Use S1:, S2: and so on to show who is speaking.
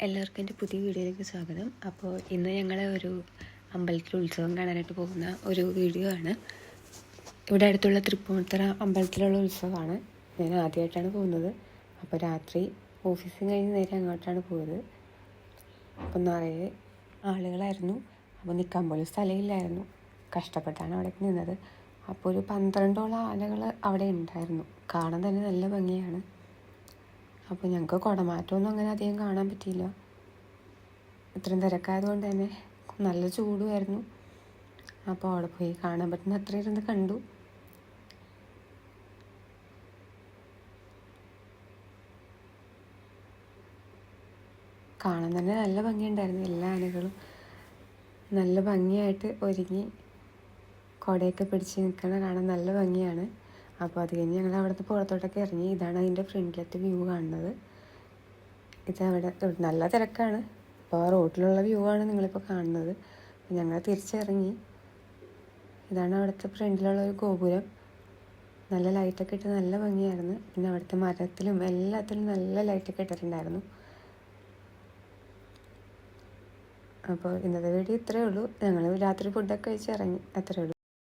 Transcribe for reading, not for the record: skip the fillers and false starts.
S1: എല്ലാവർക്കും എൻ്റെ പുതിയ വീഡിയോയിലേക്ക് സ്വാഗതം. അപ്പോൾ ഇന്ന് ഞങ്ങൾ ഒരു അമ്പലത്തിൽ ഉത്സവം കാണാനായിട്ട് പോകുന്ന ഒരു വീഡിയോ ആണ്. ഇവിടെ അടുത്തുള്ള തൃപ്പൂണിത്തറ അമ്പലത്തിലുള്ള ഉത്സവമാണ്. ഞാൻ ആദ്യമായിട്ടാണ് പോകുന്നത്. അപ്പോൾ രാത്രി ഓഫീസിൽ കഴിഞ്ഞ് നേരെ അങ്ങോട്ടാണ് പോയത്. അപ്പം നിറയെ ആളുകളായിരുന്നു. അപ്പോൾ നിൽക്കാൻ പോലും സ്ഥലമില്ലായിരുന്നു. കഷ്ടപ്പെട്ടാണ് അവിടെ നിന്നത്. അപ്പോൾ ഒരു 12ഓളം ആനകൾ അവിടെ ഉണ്ടായിരുന്നു. കാണാൻ തന്നെ നല്ല ഭംഗിയാണ്. അപ്പോൾ ഞങ്ങൾക്ക് കുടമാറ്റമൊന്നും അങ്ങനെ അധികം കാണാൻ പറ്റിയില്ല. ഇത്രയും തിരക്കായതുകൊണ്ട് തന്നെ നല്ല ചൂടുമായിരുന്നു. അപ്പോൾ അവിടെ പോയി കാണാൻ പറ്റുന്ന അത്ര ഇരുന്ന് കണ്ടു. കാണാൻ തന്നെ നല്ല ഭംഗിയുണ്ടായിരുന്നു. എല്ലാ ആനകളും നല്ല ഭംഗിയായിട്ട് ഒരുങ്ങി കുടയൊക്കെ പിടിച്ച് നിൽക്കുന്ന കാണാൻ നല്ല ഭംഗിയാണ്. അപ്പോൾ അത് കഴിഞ്ഞ് ഞങ്ങൾ അവിടുത്തെ പുറത്തോട്ടൊക്കെ ഇറങ്ങി. ഇതാണ് അതിൻ്റെ ഫ്രണ്ടിലത്തെ വ്യൂ കാണുന്നത്. ഇതവിടെ നല്ല തിരക്കാണ്. അപ്പോൾ ആ റോഡിലുള്ള വ്യൂ ആണ് നിങ്ങളിപ്പോൾ കാണുന്നത്. അപ്പോൾ ഞങ്ങൾ തിരിച്ചിറങ്ങി. ഇതാണ് അവിടുത്തെ ഫ്രണ്ടിലുള്ള ഒരു ഗോപുരം. നല്ല ലൈറ്റൊക്കെ ഇട്ട് നല്ല ഭംഗിയായിരുന്നു. പിന്നെ അവിടുത്തെ മരത്തിലും എല്ലാത്തിലും നല്ല ലൈറ്റൊക്കെ ഇട്ടിട്ടുണ്ടായിരുന്നു. അപ്പോൾ ഇന്നത്തെ വീഡിയോ ഇത്രയേ ഉള്ളൂ. ഞങ്ങൾ രാത്രി ഫുഡൊക്കെ കഴിച്ച് ഇറങ്ങി. അത്രയേ ഉള്ളൂ.